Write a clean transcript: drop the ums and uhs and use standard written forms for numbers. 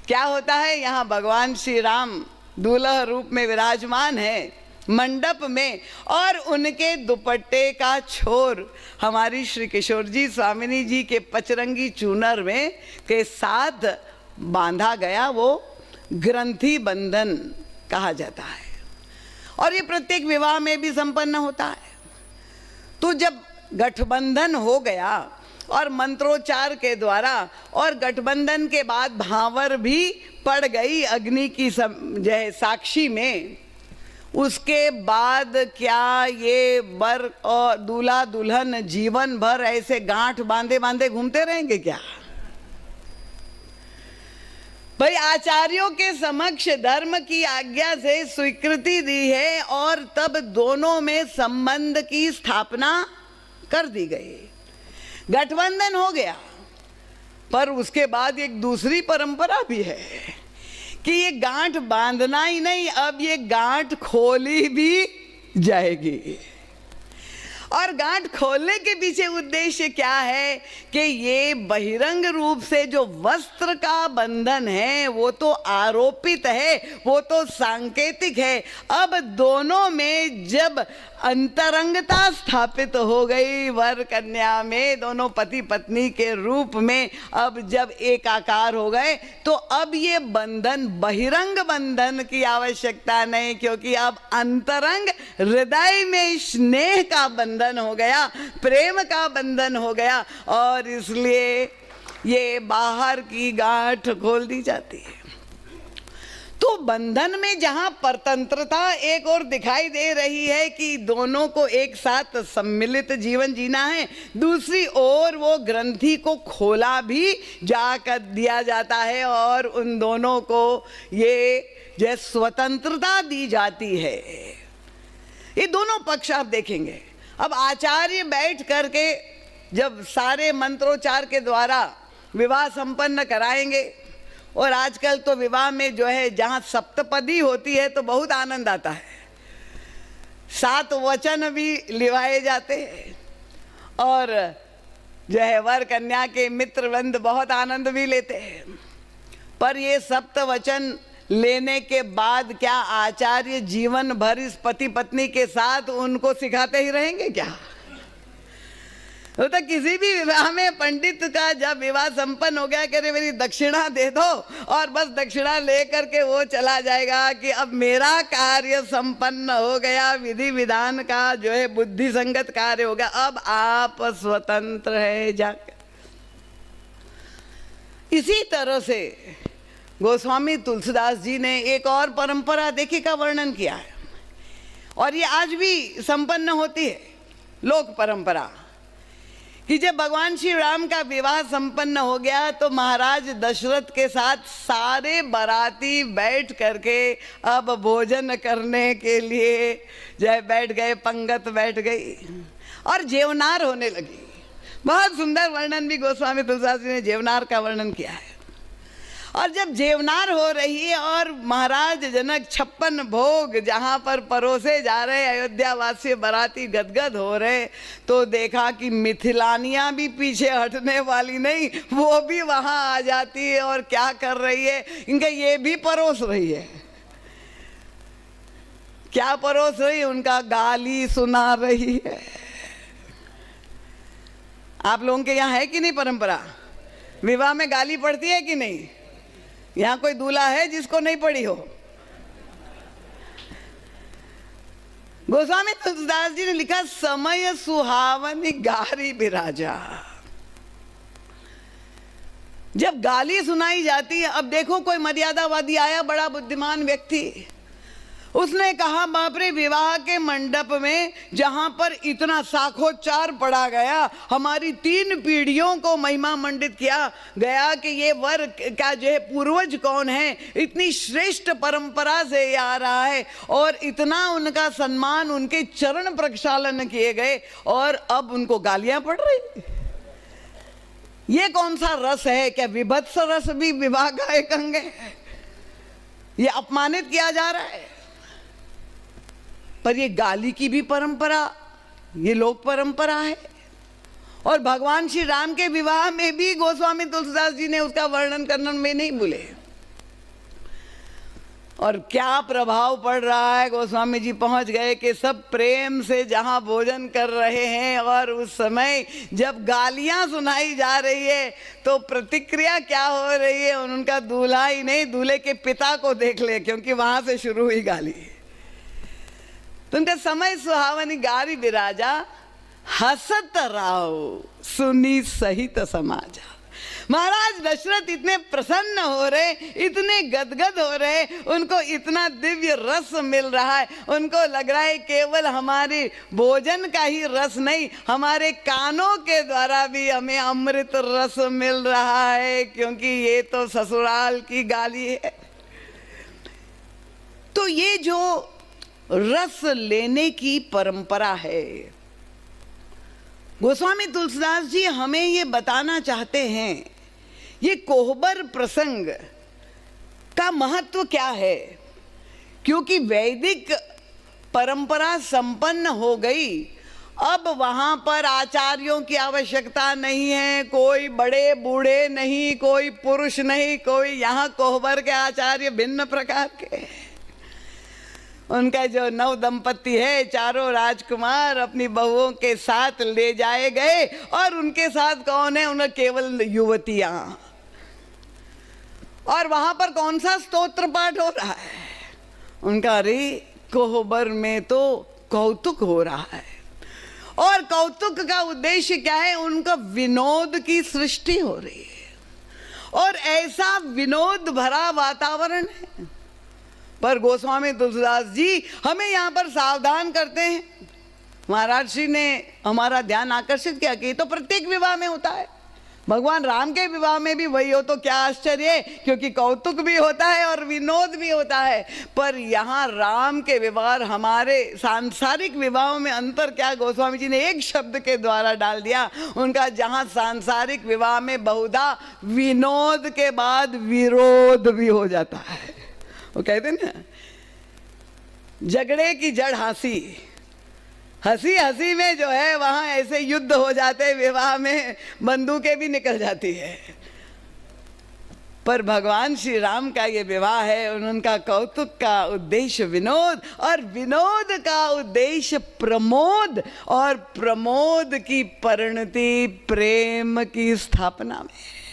क्या होता है, यहाँ भगवान श्री राम दूल्हा रूप में विराजमान है मंडप में, और उनके दुपट्टे का छोर हमारी श्री किशोर जी स्वामिनी जी के पचरंगी चूनर में के साथ बांधा गया, वो ग्रंथि बंधन कहा जाता है। और ये प्रत्येक विवाह में भी संपन्न होता है। तो जब गठबंधन हो गया और मंत्रोच्चार के द्वारा, और गठबंधन के बाद भांवर भी पड़ गई अग्नि की साक्षी में, उसके बाद क्या ये वर और दूल्हा दुल्हन जीवन भर ऐसे गांठ बांधे बांधे घूमते रहेंगे क्या? भाई आचार्यों के समक्ष धर्म की आज्ञा से स्वीकृति दी है और तब दोनों में संबंध की स्थापना कर दी गई, गठबंधन हो गया। पर उसके बाद एक दूसरी परंपरा भी है कि ये गांठ बांधना ही नहीं, अब ये गांठ खोली भी जाएगी। और गांठ खोलने के पीछे उद्देश्य क्या है कि ये बहिरंग रूप से जो वस्त्र का बंधन है वो तो आरोपित है, वो तो सांकेतिक है। अब दोनों में जब अंतरंगता स्थापित हो गई वर कन्या में, दोनों पति पत्नी के रूप में अब जब एक आकार हो गए, तो अब ये बंधन बहिरंग बंधन की आवश्यकता नहीं, क्योंकि अब अंतरंग हृदय में स्नेह का बंधन हो गया, प्रेम का बंधन हो गया, और इसलिए ये बाहर की गांठ खोल दी जाती है। तो बंधन में जहां परतंत्रता एक और दिखाई दे रही है कि दोनों को एक साथ सम्मिलित जीवन जीना है, दूसरी ओर वो ग्रंथि को खोला भी जाकर दिया जाता है और उन दोनों को ये जो स्वतंत्रता दी जाती है। ये दोनों पक्ष आप देखेंगे। अब आचार्य बैठ करके जब सारे मंत्रोच्चार के द्वारा विवाह संपन्न कराएंगे, और आजकल तो विवाह में जो है जहाँ सप्तपदी होती है तो बहुत आनंद आता है, 7 वचन भी लिवाए जाते हैं, और जो है वर कन्या के मित्र वृंद बहुत आनंद भी लेते हैं। पर ये सप्त वचन लेने के बाद क्या आचार्य जीवन भर इस पति पत्नी के साथ उनको सिखाते ही रहेंगे क्या? तो किसी भी विवाह में पंडित का जब विवाह संपन्न हो गया, कह रहे मेरी दक्षिणा दे दो, और बस दक्षिणा लेकर के वो चला जाएगा कि अब मेरा कार्य संपन्न हो गया, विधि विधान का जो है बुद्धि संगत कार्य हो गया, अब आप स्वतंत्र है जाकर। इसी तरह से गोस्वामी तुलसीदास जी ने एक और परंपरा देखी का वर्णन किया है, और ये आज भी संपन्न होती है, लोक परंपरा, कि जब भगवान श्री राम का विवाह संपन्न हो गया तो महाराज दशरथ के साथ सारे बाराती बैठ करके अब भोजन करने के लिए जय बैठ गए, पंगत बैठ गई और जेवनार होने लगी। बहुत सुंदर वर्णन भी गोस्वामी तुलसीदास जी ने जेवनार का वर्णन किया है। और जब जेवनार हो रही है और महाराज जनक 56 भोग जहाँ पर परोसे जा रहे, अयोध्या वासी बाराती गदगद हो रहे, तो देखा कि मिथिलानियाँ भी पीछे हटने वाली नहीं, वो भी वहाँ आ जाती है और क्या कर रही है, इनका ये भी परोस रही है। क्या परोस रही? उनका गाली सुना रही है। आप लोगों के यहाँ है कि नहीं परंपरा? विवाह में गाली पड़ती है कि नहीं? यहाँ कोई दूल्हा है जिसको नहीं पड़ी हो? गोस्वामी तुलसीदास जी ने लिखा, समय सुहावनी गारी बिराजा। जब गाली सुनाई जाती है, अब देखो कोई मर्यादावादी आया, बड़ा बुद्धिमान व्यक्ति, उसने कहा बाप रे, विवाह के मंडप में जहां पर इतना साखोच्चार पढ़ा गया, हमारी 3 पीढ़ियों को महिमा मंडित किया गया कि ये वर का जो है पूर्वज कौन है, इतनी श्रेष्ठ परंपरा से ये आ रहा है, और इतना उनका सम्मान, उनके चरण प्रक्षालन किए गए, और अब उनको गालियां पड़ रही। ये कौन सा रस है? क्या विभत्स रस भी विवाह का एक अंग है? ये अपमानित किया जा रहा है। पर ये गाली की भी परंपरा, ये लोक परंपरा है। और भगवान श्री राम के विवाह में भी गोस्वामी तुलसीदास जी ने उसका वर्णन करने में नहीं भूले। और क्या प्रभाव पड़ रहा है। गोस्वामी जी पहुंच गए कि सब प्रेम से जहां भोजन कर रहे हैं और उस समय जब गालियां सुनाई जा रही है तो प्रतिक्रिया क्या हो रही है, उनका दूल्हा ही नहीं दूल्हे के पिता को देख ले, क्योंकि वहां से शुरू हुई गाली। तो उनका समय सुहावनी गारी विराजा, हसत राव सुनी सहित समाजा। महाराज दशरथ इतने प्रसन्न हो रहे, इतने गदगद हो रहे, उनको इतना दिव्य रस मिल रहा है, उनको लग रहा है केवल हमारे भोजन का ही रस नहीं, हमारे कानों के द्वारा भी हमें अमृत रस मिल रहा है, क्योंकि ये तो ससुराल की गाली है। तो ये जो रस लेने की परंपरा है, गोस्वामी तुलसीदास जी हमें ये बताना चाहते हैं, ये कोहबर प्रसंग का महत्व क्या है। क्योंकि वैदिक परंपरा संपन्न हो गई, अब वहां पर आचार्यों की आवश्यकता नहीं है, कोई बड़े बूढ़े नहीं, कोई पुरुष नहीं, कोई यहाँ कोहबर के आचार्य भिन्न प्रकार के। उनका जो नव दंपति है, चारों राजकुमार अपनी बहुओं के साथ ले जाए गए, और उनके साथ कौन है, उन्हें केवल युवतियां। और वहां पर कौन सा स्तोत्र पाठ हो रहा है, उनका अरे कोहबर में तो कौतुक हो रहा है। और कौतुक का उद्देश्य क्या है, उनका विनोद की सृष्टि हो रही है, और ऐसा विनोद भरा वातावरण है। पर गोस्वामी तुलसीदास जी हमें यहाँ पर सावधान करते हैं। महाराज श्री ने हमारा ध्यान आकर्षित किया कि तो प्रत्येक विवाह में होता है, भगवान राम के विवाह में भी वही हो तो क्या आश्चर्य है, क्योंकि कौतुक भी होता है और विनोद भी होता है। पर यहाँ राम के विवाह, हमारे सांसारिक विवाहों में अंतर क्या, गोस्वामी जी ने एक शब्द के द्वारा डाल दिया। उनका जहाँ सांसारिक विवाह में बहुधा विनोद के बाद विरोध भी हो जाता है। वो कहते ना, झगड़े की जड़ हंसी, हंसी हंसी में जो है वहां ऐसे युद्ध हो जाते, विवाह में बंदूकें भी निकल जाती है। पर भगवान श्री राम का ये विवाह है, उनका कौतुक का उद्देश्य विनोद, और विनोद का उद्देश्य प्रमोद, और प्रमोद की परिणति प्रेम की स्थापना में।